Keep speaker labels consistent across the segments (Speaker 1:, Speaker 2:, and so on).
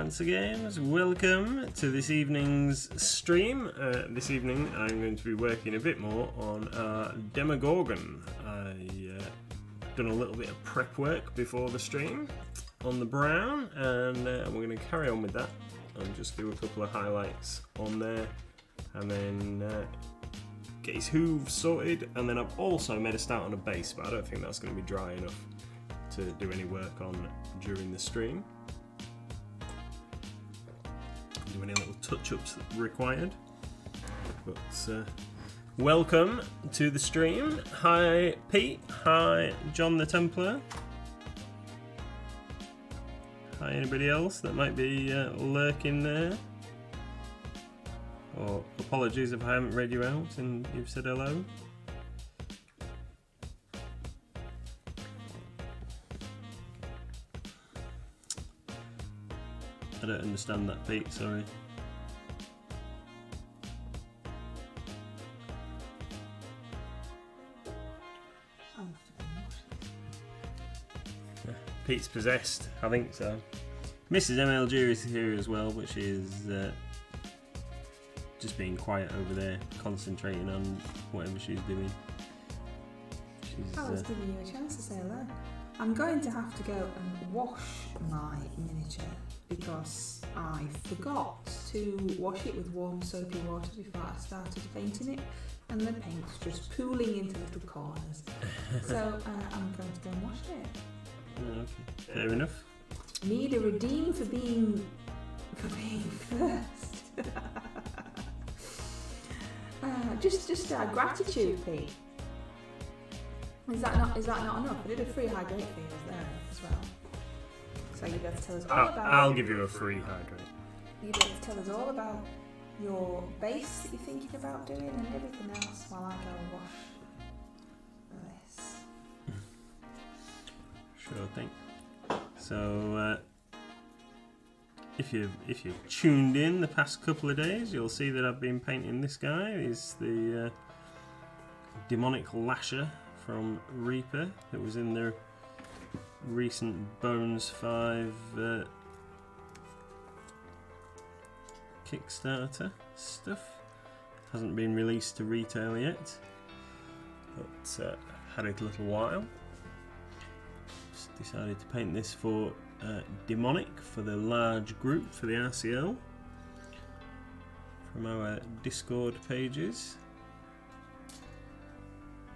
Speaker 1: Fancy Games, welcome to this evening's stream. This evening I'm going to be working a bit more on our Demogorgon. I've done a little bit of prep work before the stream on the brown, and we're going to carry on with that and just do a couple of highlights on there, and then get his hooves sorted. And then I've also made a start on a base, but I don't think that's going to be dry enough to do any work on during the stream. Do any little touch-ups required, but welcome to the stream. Hi Pete, hi John the Templar, hi anybody else that might be lurking there, or apologies if I haven't read you out and you've said hello. I don't understand that, Pete, sorry. Pete's possessed, I think so. Mrs. MLG is here as well, but she is just being quiet over there, concentrating on whatever she's doing.
Speaker 2: I was giving you a chance to say hello. I'm going to have to go and wash my miniature because I forgot to wash it with warm soapy water before I started painting it, and the paint's just pooling into little corners. So I'm going to go and wash it.
Speaker 1: Okay, fair enough.
Speaker 2: Need a redeem for being first. Just gratitude, Pete. Is that not enough? I did a free hydrate for you there as well. So you'd have to tell us all about.
Speaker 1: I'll give you a free hydrate.
Speaker 2: You'd have to tell us all about your base that you're thinking about doing and everything else while I go and wash this.
Speaker 1: Sure thing. So if you've tuned in the past couple of days, you'll see that I've been painting this guy. He's the demonic Lasher from Reaper that was in the recent Bones 5 Kickstarter stuff. Hasn't been released to retail yet, but had it a little while. Just decided to paint this for demonic for the large group for the RCL from our Discord pages.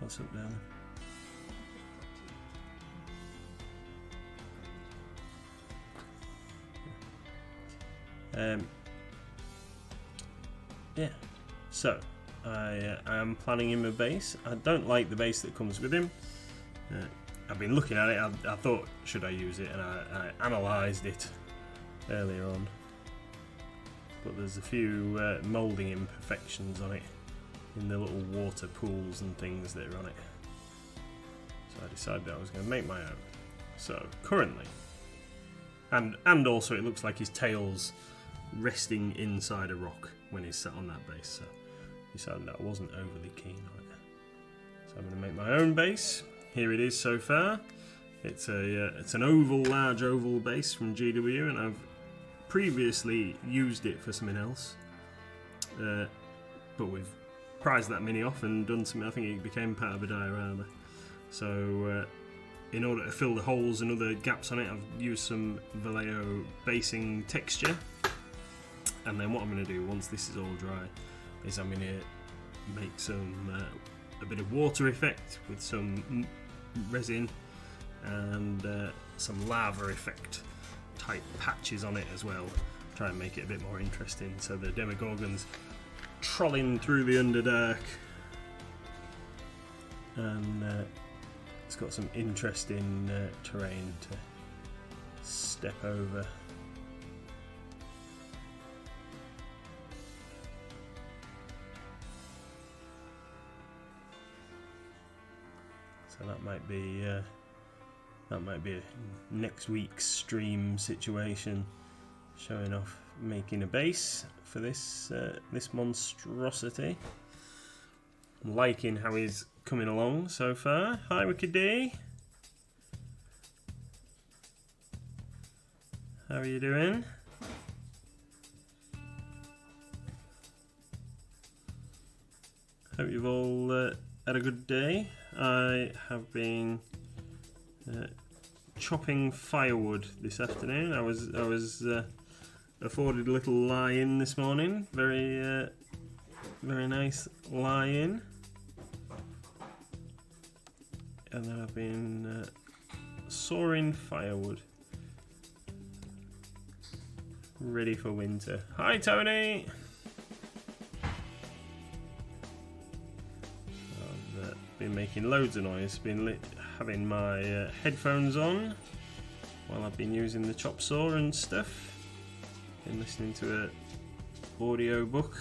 Speaker 1: What's up down there? Yeah, so I am planning him a base. I don't like the base that comes with him. I've been looking at it. I thought, should I use it? And I analysed it earlier on, but there's a few moulding imperfections on it in the little water pools and things that are on it. So I decided I was going to make my own. So currently, and also it looks like his tail's resting inside a rock when he's sat on that base. So I decided that I wasn't overly keen on it. So I'm going to make my own base. Here it is so far. It's an oval, large oval base from GW, and I've previously used it for something else. But we've prized that mini off and done something. I think it became part of a diorama. So in order to fill the holes and other gaps on it, I've used some Vallejo basing texture. And then what I'm going to do once this is all dry is I'm going to make some a bit of water effect with some resin and some lava effect type patches on it as well. Try and make it a bit more interesting. So the Demogorgon's trolling through the Underdark, and it's got some interesting terrain to step over. So that might be a next week's stream situation, showing off making a base for this this monstrosity. I'm liking how he's coming along so far. Hi Wicked D. How are you doing? Hope you've all had a good day. I have been chopping firewood this afternoon. I was afforded a little lie-in this morning. Very nice lie-in. And then I've been sawing firewood, ready for winter. Hi, Tony. I've been making loads of noise. Been having my headphones on while I've been using the chop saw and stuff. Been listening to an audio book.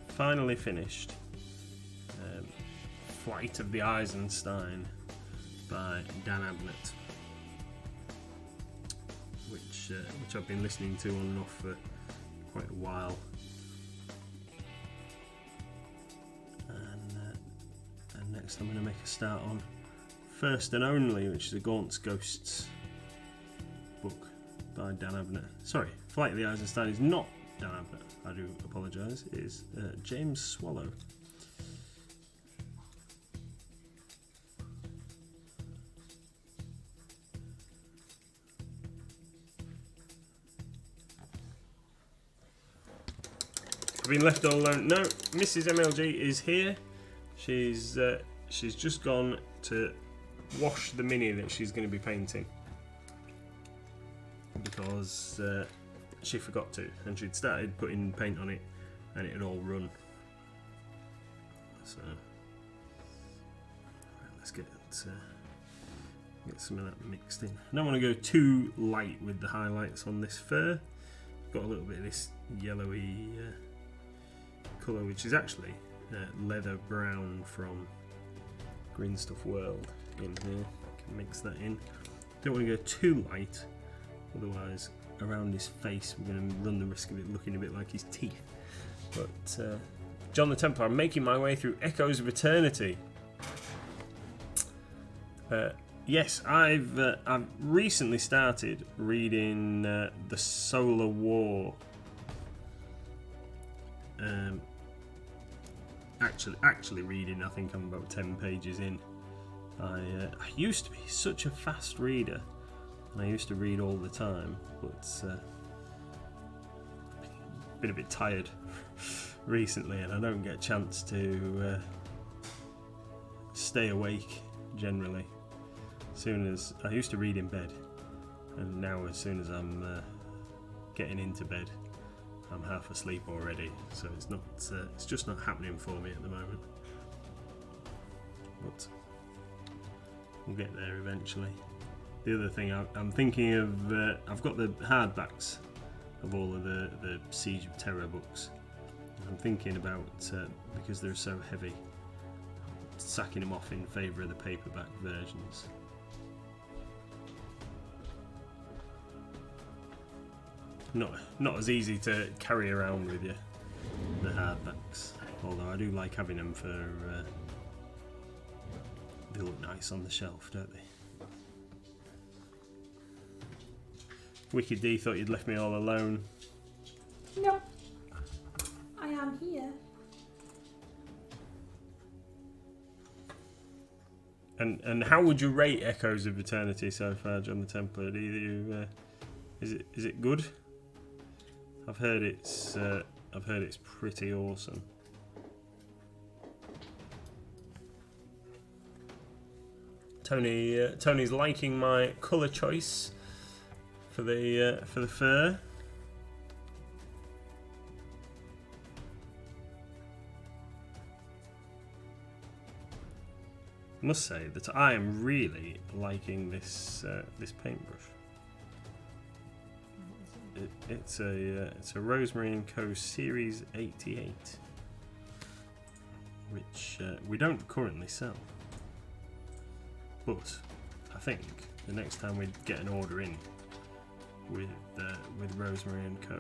Speaker 1: Finally finished Flight of the Eisenstein by Dan Abnett, which I've been listening to on and off for quite a while, and next I'm going to make a start on First and Only, which is a Gaunt's Ghosts book by Dan Abnett. Sorry, Flight of the Eisenstein is not Dan Abnett. I do apologise. It is James Swallow. I've been left all alone. No, Mrs. MLG is here. She's just gone to wash the Mini that she's going to be painting because she forgot to, and she'd started putting paint on it and it had all run. So let's get some of that mixed in. I don't want to go too light with the highlights on this fur. Got a little bit of this yellowy colour, which is actually leather brown from Green Stuff World in here. Can mix that in. Don't want to go too light, otherwise around his face we're going to run the risk of it looking a bit like his teeth. But John the Templar, I'm making my way through Echoes of Eternity. Yes, I've recently started reading The Solar War. Actually reading, I think I'm about 10 pages in. I used to be such a fast reader, and I used to read all the time, but been a bit tired recently, and I don't get a chance to stay awake generally. As soon as I used to read in bed, and now as soon as I'm getting into bed, I'm half asleep already. So it's just not happening for me at the moment. But we'll get there eventually. The other thing I'm thinking of, I've got the hardbacks of all of the Siege of Terror books. I'm thinking about, because they're so heavy, sacking them off in favour of the paperback versions. Not as easy to carry around with you, the hardbacks. Although I do like having them for, they look nice on the shelf, don't they? Wicked D thought you'd left me all alone.
Speaker 2: No, I am here.
Speaker 1: And how would you rate Echoes of Eternity so far, John the Templar? Do you, is it good? I've heard it's pretty awesome. Tony's liking my colour choice for the fur. I must say that I am really liking this paintbrush. It's a Rosemary & Co. Series 88, which we don't currently sell. But I think the next time we get an order in with Rosemary & Co.,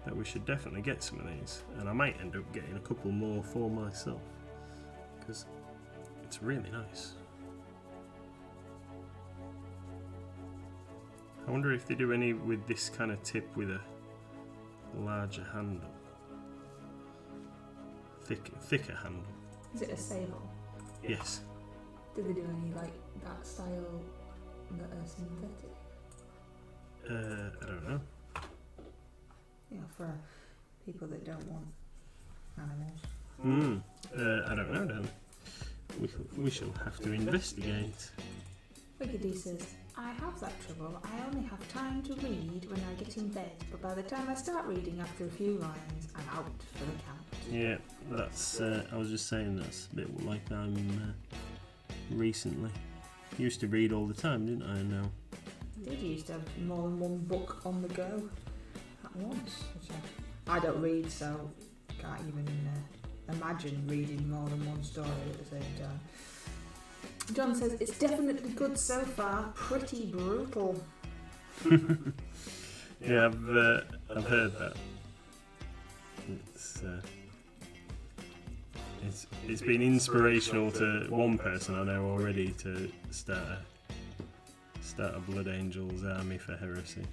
Speaker 1: that we should definitely get some of these, and I might end up getting a couple more for myself because it's really nice. I wonder if they do any with this kind of tip with a larger handle. Thicker handle.
Speaker 2: Is it a sable?
Speaker 1: Yes.
Speaker 2: Do they do any like that style that are synthetic?
Speaker 1: I don't know.
Speaker 2: Yeah, for people that don't want animals.
Speaker 1: I don't know, Dan. We shall have to investigate.
Speaker 2: Wiggity says, I have that trouble. I only have time to read when I get in bed, but by the time I start reading after a few lines, I'm out for the count.
Speaker 1: Yeah, that's. I was just saying that's a bit like I'm recently. Used to read all the time, didn't I? Now.
Speaker 2: I did used to have more than one book on the go at once. Which I don't read, so can't even imagine reading more than one story at the same time. John says, it's definitely good so far, pretty brutal.
Speaker 1: Yeah, I've heard that. It's been inspirational to one person I know already to start a Blood Angels army for heresy.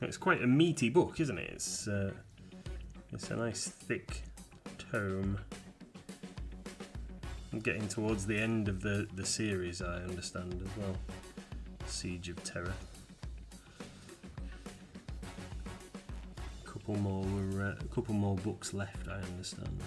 Speaker 1: It's quite a meaty book, isn't it? It's a nice thick tome. I'm getting towards the end of the series, I understand, as well. Siege of Terror. A couple more books left, I understand.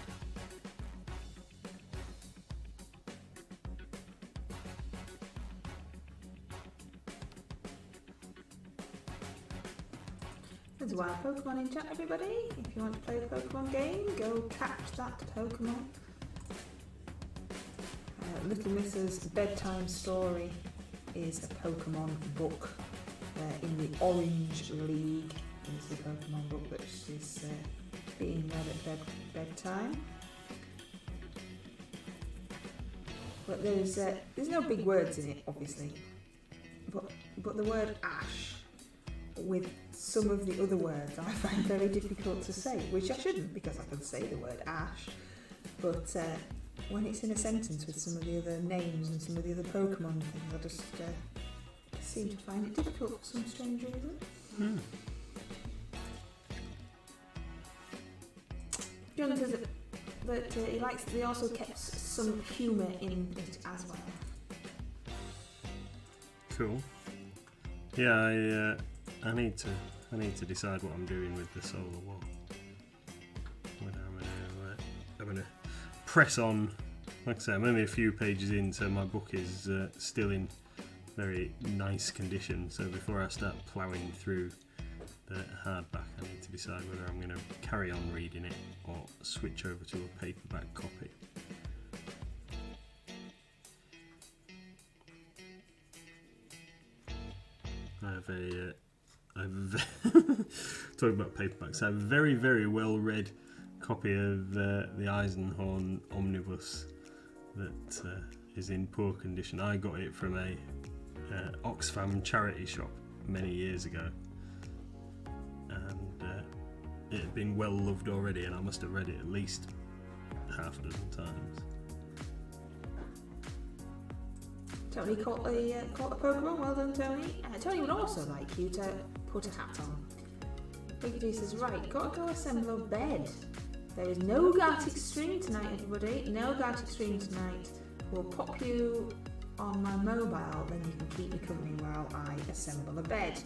Speaker 2: There's a wild Pokemon in chat, everybody. If you want to play the Pokemon game, go catch that Pokemon. Little Miss's bedtime story is a Pokemon book in the Orange League. It's the Pokemon book that is being read at bedtime. But there's no big words in it, obviously. But the word ash with some of the other words I find very difficult to say, which I shouldn't because I can say the word ash. But when it's in a sentence with some of the other names and some of the other Pokemon things, I just seem to find it difficult for some strange reason. John says that he likes that they also kept some humour in it as well.
Speaker 1: Cool. Yeah, I need to decide what I'm doing with the Solar War. Whether I'm gonna press on. Like I say, I'm only a few pages in, so my book is still in very nice condition. So before I start ploughing through the hardback, I need to decide whether I'm going to carry on reading it or switch over to a paperback copy. I have talking about paperbacks, I have a very, very well read copy of the Eisenhorn Omnibus that is in poor condition. I got it from a Oxfam charity shop many years ago, and it had been well loved already, and I must have read it at least half a dozen times.
Speaker 2: Tony caught the Pokemon. Well done, Tony. Tony would also like you to put a hat on. Wiggity says, right, gotta go assemble a bed. There is no Gartic stream tonight, everybody. No Gartic stream tonight. We'll pop you on my mobile, then you can keep me company while I assemble a bed.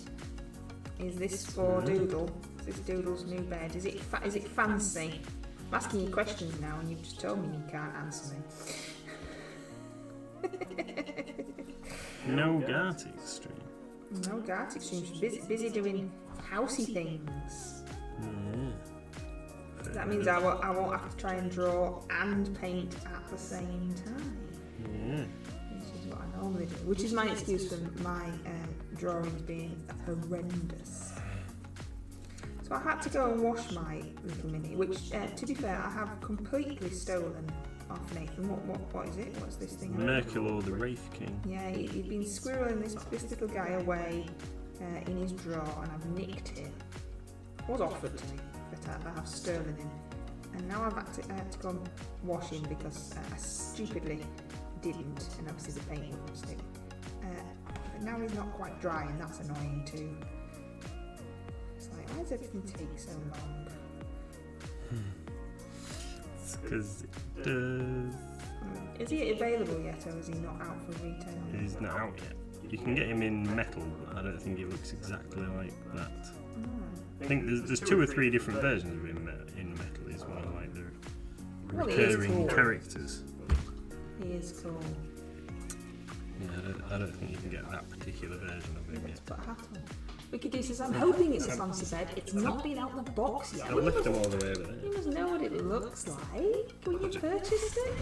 Speaker 2: Is this for Doodle? Is this Doodle's new bed? Is it fancy? I'm asking you questions now, and you've just told me you can't answer me.
Speaker 1: No Gartic stream.
Speaker 2: No Gartic stream. She's busy doing housey things.
Speaker 1: Yeah.
Speaker 2: That means I won't have to try and draw and paint at the same time.
Speaker 1: Yeah.
Speaker 2: Which is what I normally do. Which is my excuse for my drawings being horrendous. So I had to go and wash my little mini, which, to be fair, I have completely stolen off Nathan. What is it? What's this thing?
Speaker 1: Mercilor the Wraith King.
Speaker 2: Yeah, he'd been squirreling this little guy away in his drawer, and I've nicked him. It was offered to me, but I have stolen him. And now I had to go and wash him because I stupidly didn't, and obviously the paint wouldn't stick. But now he's not quite dry, and that's annoying too. It's like, why does everything take so long?
Speaker 1: It's because it does.
Speaker 2: Is he available yet, or is he not out for retail?
Speaker 1: He's not out yet. You can get him in metal, but I don't think he looks exactly like that. I think there's 2 or 3 different versions of him in metal as well, like the recurring characters.
Speaker 2: He is cool.
Speaker 1: Yeah, I don't think you can get that particular version of him
Speaker 2: Let's
Speaker 1: yet.
Speaker 2: put a hat on. Wicked says, I'm hoping it's a sponsor bed. It's not been out the box yet.
Speaker 1: I'll lift them all the way over
Speaker 2: You
Speaker 1: there.
Speaker 2: must know what it looks like when you purchased it.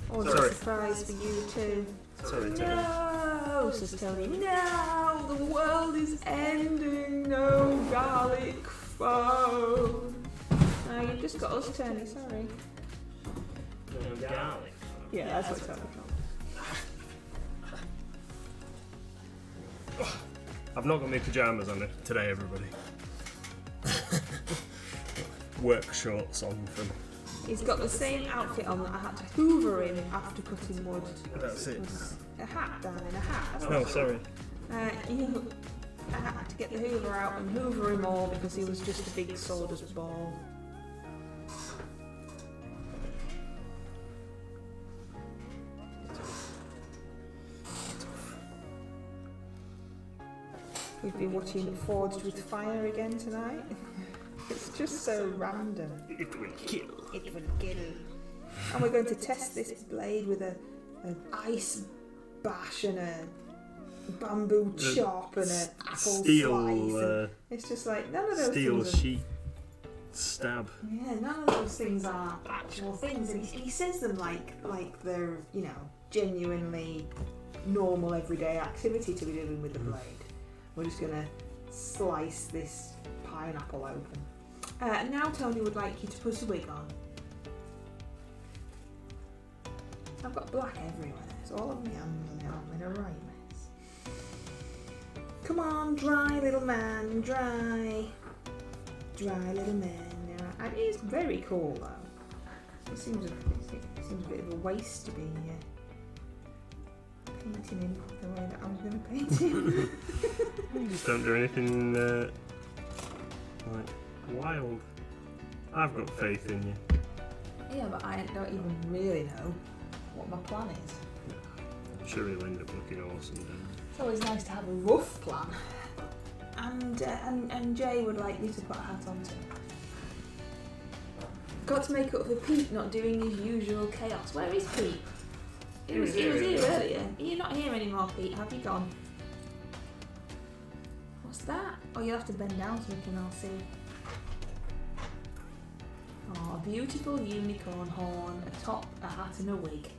Speaker 2: Or is it
Speaker 1: Sorry.
Speaker 2: a surprise for you too?
Speaker 1: Sorry,
Speaker 2: No, says Tony. No, the world is ending. No garlic phone. No, you've just got us, Tony. Sorry.
Speaker 1: No garlic.
Speaker 2: Yeah, that's what Tony called.
Speaker 1: I've not got my pyjamas on today, everybody. Work shorts on from.
Speaker 2: He's got the same outfit on that I had to hoover him after cutting wood.
Speaker 1: That's it.
Speaker 2: A hat, darling, a hat. That's
Speaker 1: Oh, sorry.
Speaker 2: I had to get the hoover out and hoover him all because he was just a big sawdust ball. We've been watching Forged with Fire again tonight. It's just so random.
Speaker 1: It will kill.
Speaker 2: It will kill. And we're going to test this blade with an ice bash and a bamboo chop and an apple
Speaker 1: Steel,
Speaker 2: slice. And it's just like none of those
Speaker 1: steel
Speaker 2: things.
Speaker 1: sheet stab.
Speaker 2: Yeah, none of those things are actual things, and he says them like they're genuinely normal everyday activity to be doing with the blade. We're just gonna slice this pineapple open. Now Tony would like you to put a wig on. I've got black everywhere. It's all over my hands now. I'm in a right mess. Come on, dry little man, dry. Dry little man. Now, and he's very cool though. It seems a bit of a waste to be painting him the way that I was going to paint him.
Speaker 1: You just don't do anything like wild. I've got faith in you.
Speaker 2: Yeah, but I don't even really know what my plan is.
Speaker 1: I'm sure he'll end up looking awesome then.
Speaker 2: It's always nice to have a rough plan. And Jay would like you to put a hat on too. Got to make up for Pete not doing his usual chaos. Where is Pete? He was here earlier. You're not here anymore, Pete. Have you gone? What's that? Oh, you'll have to bend down so we can all see. Oh, a beautiful unicorn horn, a top, a hat and a wig.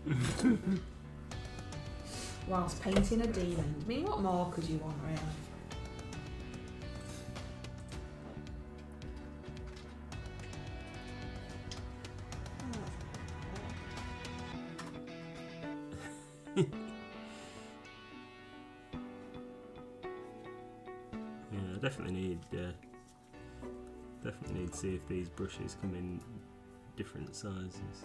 Speaker 2: Whilst painting a demon. I mean, what more could you want, really?
Speaker 1: Yeah, I definitely need to see if these brushes come in different sizes.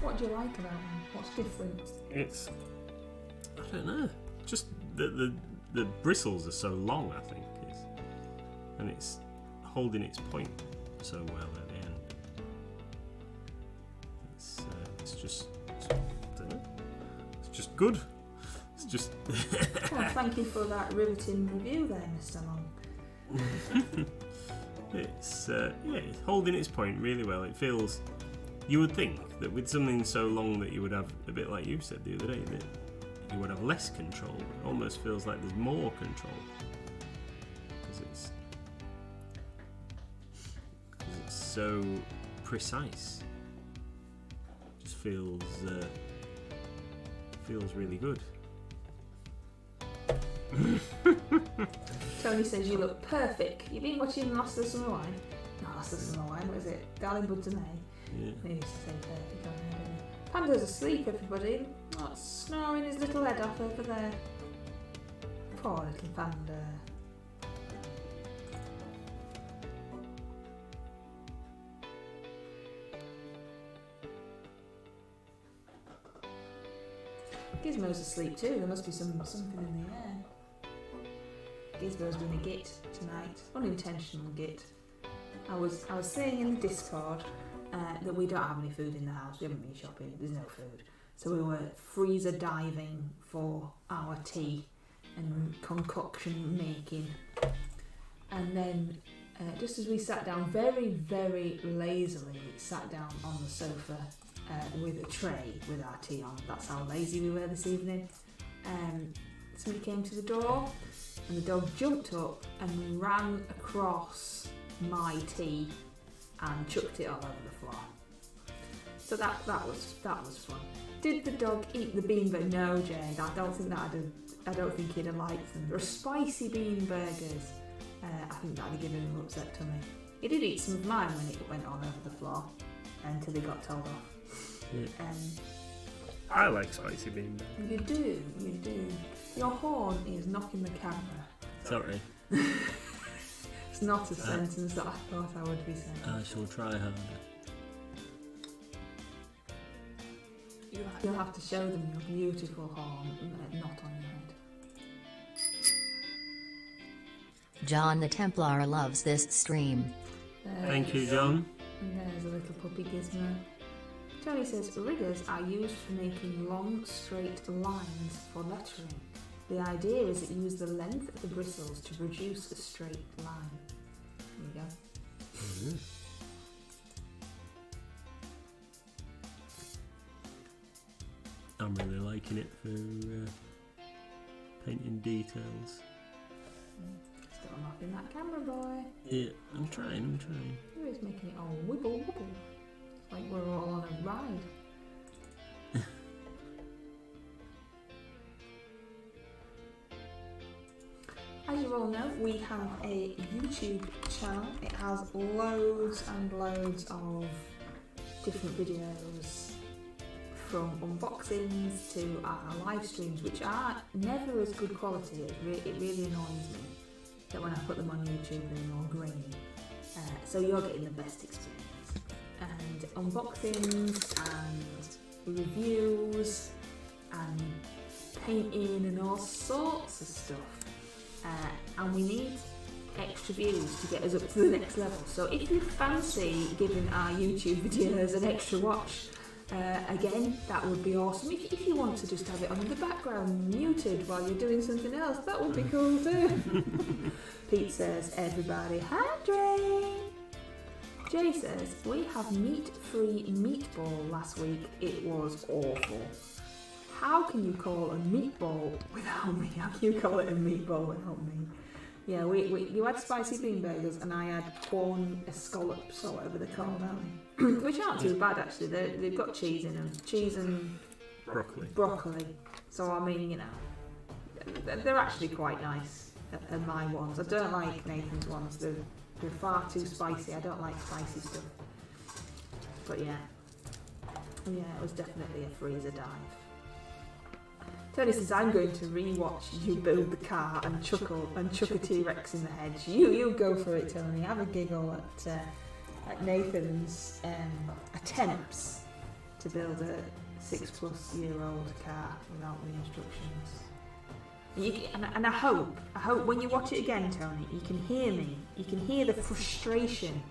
Speaker 2: What do you like about them? What's different?
Speaker 1: It's, I don't know, just the bristles are so long, I think, and it's holding its point so well at the end. It's just, I don't know, it's just good. It's just.
Speaker 2: Well, thank you for that riveting review there, Mr. Long.
Speaker 1: It's holding its point really well. It feels. You would think that with something so long that you would have a bit like you said the other day that you would have less control. It almost feels like there's more control because it's so precise. It just feels really good.
Speaker 2: Tony says you look perfect. You've been watching Last of the Summer Wine? No, Last of the Summer Wine, what is it? Darling Buds and May?
Speaker 1: Yeah.
Speaker 2: He used to say perfect on there, didn't he? Panda's asleep, everybody. Oh, snoring his little head off over there. Poor little panda. Gizmo's asleep too. There must be something in the air. Gizmo's been a git tonight. Unintentional git. I was saying in the Discord that we don't have any food in the house. We haven't been shopping. There's no food. So we were freezer diving for our tea and concoction making. And then just as we sat down, very, very lazily sat down on the sofa with a tray with our tea on. That's how lazy we were this evening. Somebody came to the door and the dog jumped up and ran across my tea and chucked it all over the floor. So that was fun. Did the dog eat the bean burger? No, Jade. I don't think he'd have liked them. They're spicy bean burgers. I think that'd have given him an upset tummy. He did eat some of mine when it went all over the floor until he got told off.
Speaker 1: Yeah. I like spicy bean burgers.
Speaker 2: You do. Your horn is knocking the camera.
Speaker 1: Sorry.
Speaker 2: It's not a sentence that I thought I would be saying.
Speaker 1: I shall try harder.
Speaker 2: You'll have to show them your beautiful horn, not on your head.
Speaker 3: John the Templar loves this stream.
Speaker 1: Thank you, John.
Speaker 2: And there's a little puppy Gizmo. Tony says, riggers are used for making long, straight lines for lettering. The idea is that you use the length of the bristles to produce a straight line. There you go.
Speaker 1: Mm-hmm. I'm really liking it for painting details.
Speaker 2: Still knocking that camera, boy.
Speaker 1: Yeah, I'm trying.
Speaker 2: You're just making it all wibble wobble. Like we're all on a ride. As you all know, we have a YouTube channel. It has loads and loads of different videos, from unboxings to our live streams, which are never as good quality. It really annoys me that when I put them on YouTube they're more grainy. So you're getting the best experience. And unboxings and reviews and painting and all sorts of stuff. And we need extra views to get us up to the next level. So if you fancy giving our YouTube videos an extra watch, again, that would be awesome. If you want to just have it on in the background, muted while you're doing something else, that would be cool too. Pete says, everybody hydrate. Jay says, we have meat-free meatball last week. It was awful. How can you call a meatball without me? How can you call it a meatball without me? Yeah, you had spicy bean burgers and I had corn escallops or whatever they're called, aren't they? Which aren't too bad actually. They've got cheese in them. Cheese and broccoli. So I mean, you know, they're actually quite nice. And my ones. I don't like Nathan's ones. They're far too spicy. I don't like spicy stuff. But yeah, it was definitely a freezer dive. Tony says, I'm going to re-watch you build the car and chuck a T-Rex in the hedge. You go for it, Tony. Have a giggle at Nathan's attempts to build a 6+-year-old car without the instructions. And I hope when you watch it again, Tony, you can hear me. You can hear the frustration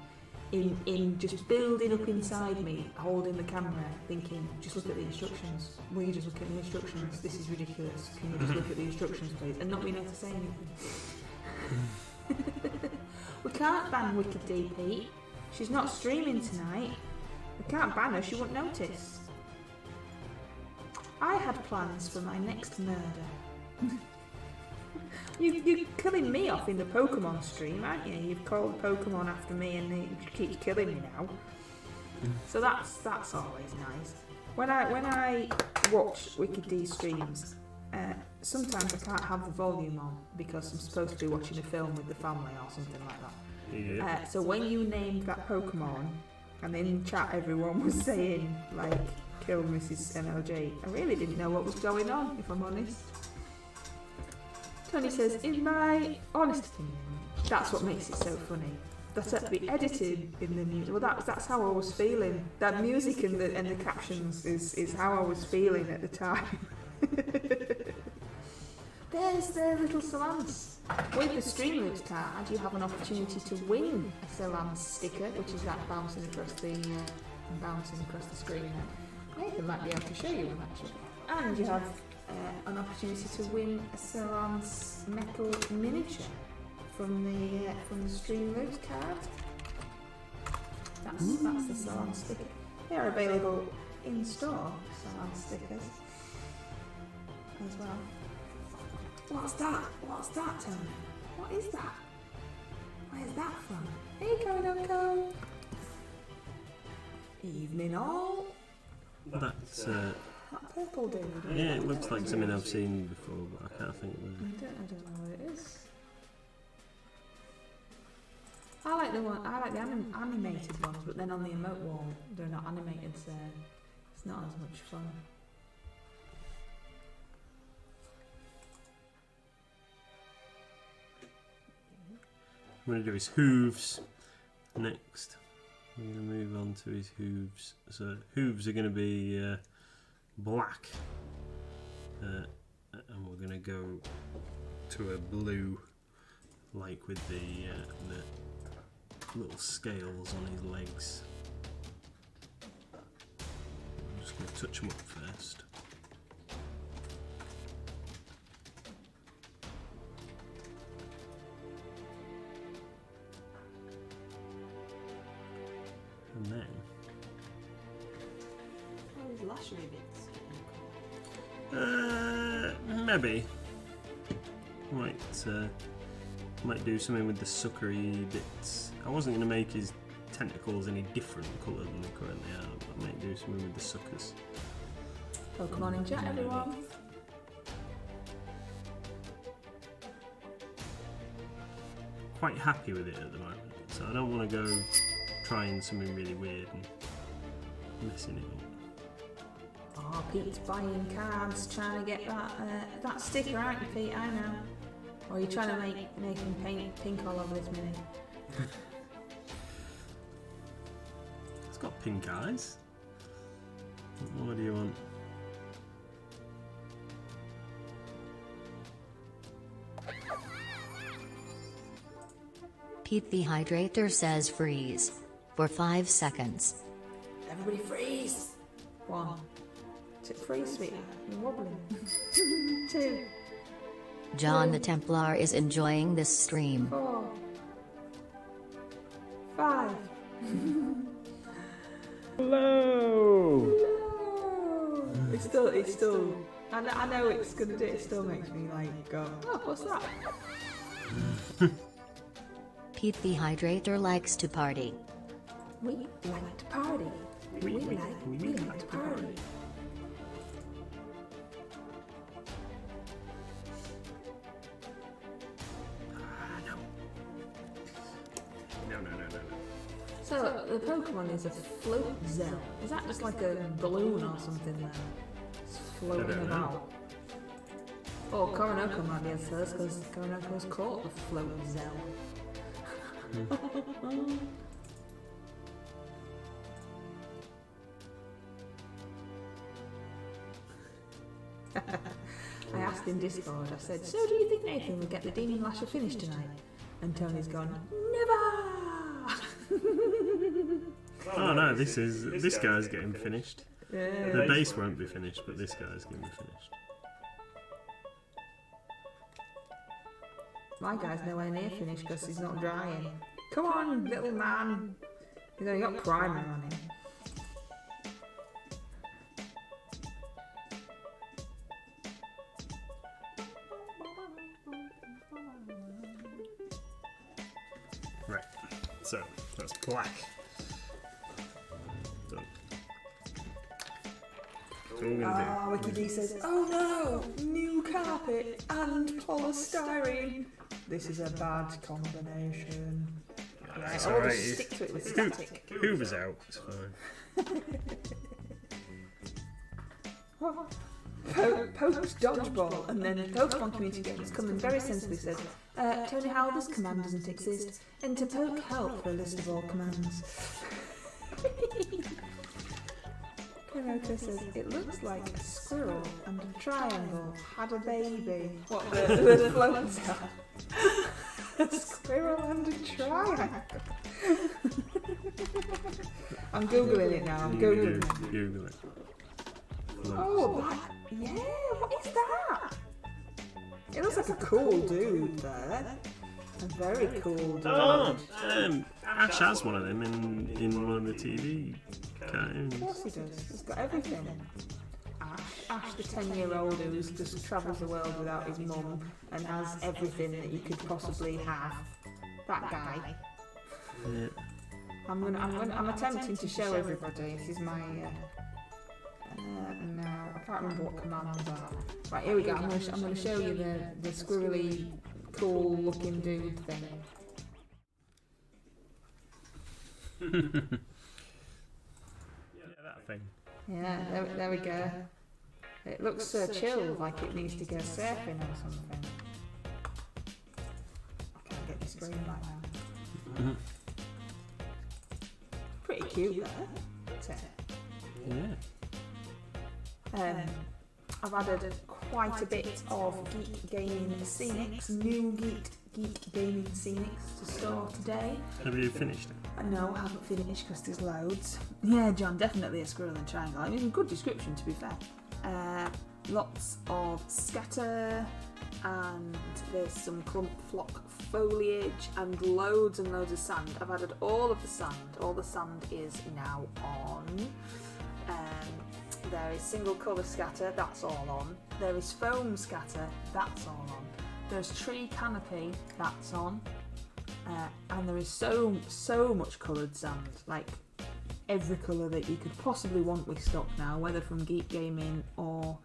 Speaker 2: in just building up inside me, holding the camera, thinking, just look at the instructions. Will you just look at the instructions? This is ridiculous. Can you just look at the instructions, please? And not being able to say anything. We can't ban Wicked DP. She's not streaming tonight. We can't ban her, she won't notice. I had plans for my next murder. You're killing me off in the Pokemon stream, aren't you? You've called Pokemon after me and you keep killing me now. So that's always nice. When I watch Wicked D streams, sometimes I can't have the volume on because I'm supposed to be watching a film with the family or something like that.
Speaker 1: Yeah.
Speaker 2: So when you named that Pokemon, and in chat everyone was saying, like, kill Mrs. MLG, I really didn't know what was going on, if I'm honest. Tony says, in my honest opinion, that's what makes it so funny. That the editing in the music, well, that's how I was feeling. That music and the captions is how I was feeling at the time. There's their little Solans. With the Streamloops card, you have an opportunity to win a Solans sticker, which is that bouncing across the screen. Nathan might be able to show you one actually. And you have an opportunity to win a Solans metal miniature from the Streamloops card. That's the Solans sticker. They are available in store, Solans stickers as well. What's that? What's that, Tony? What is that? Where's that from? Hey, Uncle. Evening all.
Speaker 1: That's
Speaker 2: That purple dude.
Speaker 1: yeah, it looks like something I've seen before, but I can't think of it.
Speaker 2: I don't know what it is. I like the animated ones, but then on the emote wall, they're not animated, so it's not as much fun.
Speaker 1: I'm going to do his hooves next. I'm going to move on to his hooves. So hooves are going to be black, and we're going to go to a blue, like with the little scales on his legs. I'm just going to touch them up first. And then
Speaker 2: Those Lasher bits.
Speaker 1: maybe might do something with the suckery bits. I wasn't going to make his tentacles any different colour than they currently are, but I might do something with the suckers.
Speaker 2: Pokemon in chat, everyone.
Speaker 1: Quite happy with it at the moment, so I don't want to go trying something really weird and messing it up.
Speaker 2: Oh, Pete's buying cards, trying to get that sticker, aren't you, Pete? I know. Or are you trying to make him paint pink all over this mini?
Speaker 1: It's got pink eyes. What more do you want?
Speaker 3: Pete the Hydrator says freeze. For 5 seconds.
Speaker 2: Everybody freeze! 1. Freeze, sweetheart. You're wobbling. 2.
Speaker 3: John the Templar is enjoying this stream.
Speaker 2: 4. 5.
Speaker 1: Hello!
Speaker 2: It's still. I know it's gonna do. It still makes me like go. Oh, what's that?
Speaker 3: Pete the Hydrator likes to party.
Speaker 2: We like to party. We like to party.
Speaker 1: No.
Speaker 2: So the Pokemon is a float Zell. Is that just like a balloon or something there? It's floating about. Oh, Koronoko might be able to tell us because Koronoko's caught the float Zell. I asked in Discord, I said, so do you think Nathan will get the Demon Lasher finished tonight? And Tony's gone, never!
Speaker 1: Oh no, this guy's getting finished.
Speaker 2: Yeah.
Speaker 1: The base won't be finished, but this guy's going to be finished.
Speaker 2: My guy's nowhere near finished because he's not drying. Come on, little man! He's only got primer on him.
Speaker 1: Right, so that's black. Done. So what we're going to do.
Speaker 2: Wikid says, oh no! New carpet and polystyrene! This is a bad combination.
Speaker 1: That's
Speaker 2: I'll
Speaker 1: alright.
Speaker 2: just stick to it with static.
Speaker 1: Hoover's out, it's fine.
Speaker 2: Poke's dodgeball, and then Pokemon Community Games come in very sensibly says, Tony Howell, this command doesn't exist. Enter Poke help for a list of all commands. Chris says, it looks like a squirrel and a triangle had a baby. What, the floats are? A squirrel and a triangle. I'm Googling it now, Googling it.
Speaker 1: Google it.
Speaker 2: Oh, yeah, what is that? It looks like a cool dude there. A very cool dude.
Speaker 1: Oh, Ash has one of them in one of the TV cartoons.
Speaker 2: Of course he does. He's got everything. Ash, the 10-year-old who just travels the world without his mum and has everything that you could possibly have. That guy.
Speaker 1: Yeah.
Speaker 2: I'm attempting to show everybody. This is my. No, I can't remember what commands are. Right, here we go. I'm going to show you the squirrely, cool-looking dude thing.
Speaker 1: Yeah, that thing.
Speaker 2: Yeah, there we go. It looks chill, like it needs to go surfing or something. I can't get the screen back now. Pretty cute there, isn't it?
Speaker 1: Yeah.
Speaker 2: I've added quite a bit of Geek Gaming Scenics, new Geek Gaming Scenics to store today.
Speaker 1: Have you finished it?
Speaker 2: No, I haven't finished because there's loads. Yeah, John, definitely a squirrel and triangle. I mean, a good description to be fair. Lots of scatter, and there's some clump flock foliage, and loads of sand. I've added all of the sand. All the sand is now on. There is single colour scatter, that's all on. There is foam scatter, that's all on. There's tree canopy, that's on. And there is so much coloured sand, like every colour that you could possibly want with stock now, whether from Geek Gaming or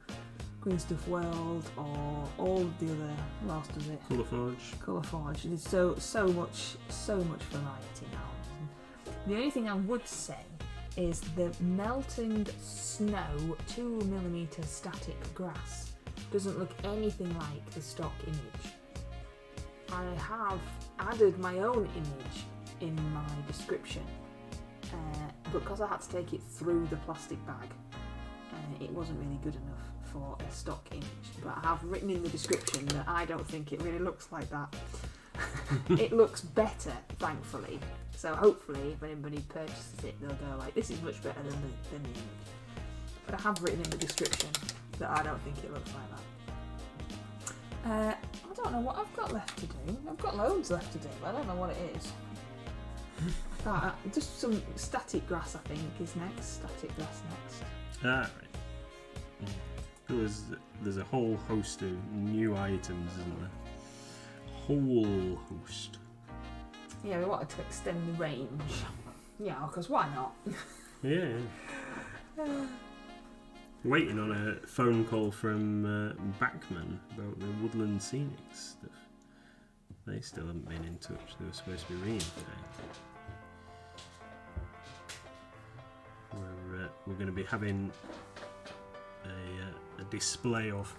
Speaker 2: Green Stuff World or all of the other last of it. Colourforge. There's so much variety now. The only thing I would say is the melting snow 2mm static grass doesn't look anything like the stock image. I have added my own image in my description, because I had to take it through the plastic bag, it wasn't really good enough for a stock image, but I have written in the description that I don't think it really looks like that. It looks better, thankfully. So hopefully, if anybody purchases it, they'll go like, "This is much better than the image." But I have written in the description that I don't think it looks like that. I don't know what I've got left to do. I've got loads left to do, but I don't know what it is. Just some static grass, I think, is next. Static grass next.
Speaker 1: Ah, right. There's a whole host of new items, isn't there? Whole host.
Speaker 2: Yeah, we wanted to extend the range. Yeah, because why not?
Speaker 1: Yeah. Waiting on a phone call from Backman about the Woodland Scenic stuff. They still haven't been in touch. They were supposed to be ringing today. We're going to be having a display of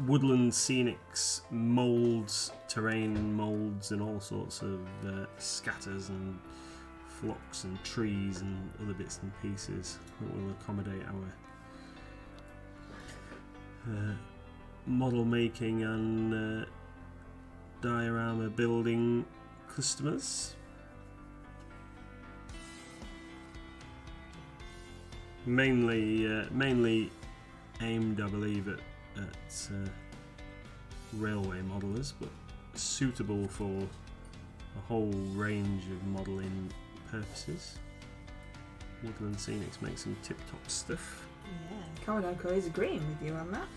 Speaker 1: Woodland Scenics moulds, terrain moulds, and all sorts of scatters and flocks and trees and other bits and pieces that will accommodate our model making and diorama building customers. Mainly aimed, I believe, at railway modelers, but suitable for a whole range of modelling purposes. Woodland Scenics make some tip-top stuff.
Speaker 2: Yeah, Commodore is agreeing with you on that.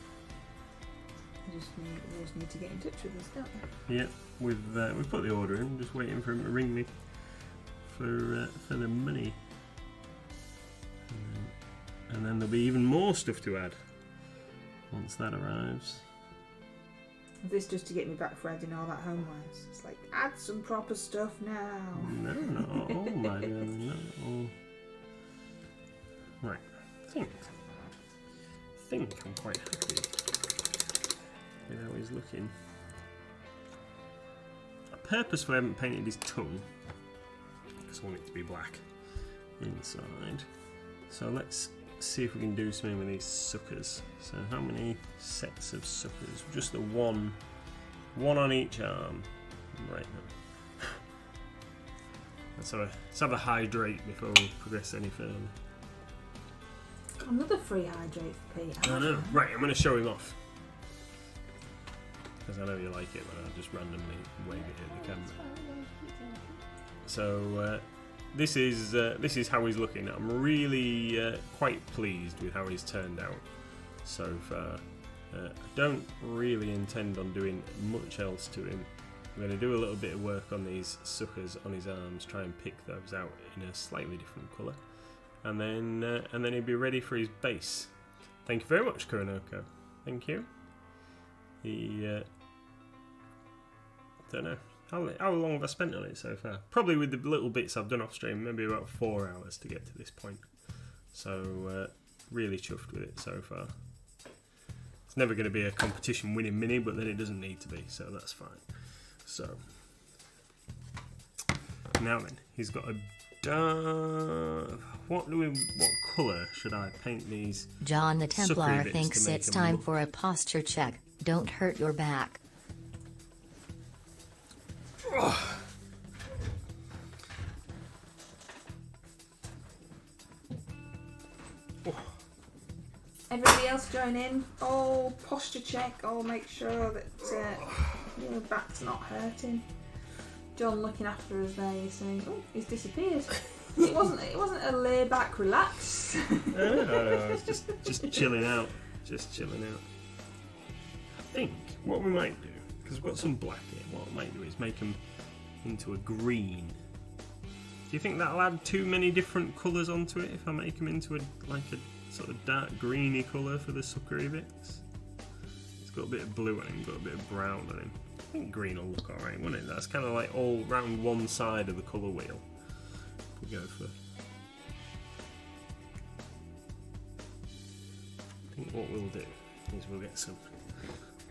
Speaker 2: We just need to get in touch with us, don't we?
Speaker 1: Yeah, we've put the order in, just waiting for him to ring me for the money. And then there'll be even more stuff to add once that arrives.
Speaker 2: This just to get me back for adding all that homewares. It's like, add some proper stuff now.
Speaker 1: No, not all, my dear, not all. Right, I think I'm quite happy with how he's looking. I purposefully haven't painted his tongue because I want it to be black inside. So let's see if we can do something with these suckers. So how many sets of suckers? Just the one on each arm. Right now. Let's have a hydrate before we progress any further.
Speaker 2: Another free hydrate for Pete.
Speaker 1: I know. Right, I'm going to show him off. Because I know you like it when I just randomly wave it at the camera. So this is how he's looking. I'm really quite pleased with how he's turned out so far. I don't really intend on doing much else to him. I'm going to do a little bit of work on these suckers on his arms, try and pick those out in a slightly different colour, and then he'll be ready for his base. Thank you very much, Kuronoko. Thank you. He don't know how long have I spent on it so far. Probably with the little bits I've done off stream, maybe about 4 hours to get to this point. So really chuffed with it so far. It's never going to be a competition winning mini, but then it doesn't need to be, so that's fine. So now then, he's got a dark. What colour should I paint these?
Speaker 3: John the Templar
Speaker 1: bits
Speaker 3: thinks
Speaker 1: to make
Speaker 3: it's
Speaker 1: them
Speaker 3: time
Speaker 1: look?
Speaker 3: for a posture check. Don't hurt your back.
Speaker 2: Everybody else join in. Oh, posture check. Oh, make sure that your back's not hurting. John looking after us there, you're saying, oh, he's disappeared. It wasn't a lay back, relax.
Speaker 1: No, it's just chilling out. Just chilling out. I think what we might do, because we've got some black here, what we might do is make them into a green. Do you think that'll add too many different colours onto it if I make them into a sort of dark greeny colour for the suckery bits? It's got a bit of blue on him, got a bit of brown on him. I think green will look alright, won't it? That's kind of like all round one side of the colour wheel. We'll go for. I think what we'll do is we'll get some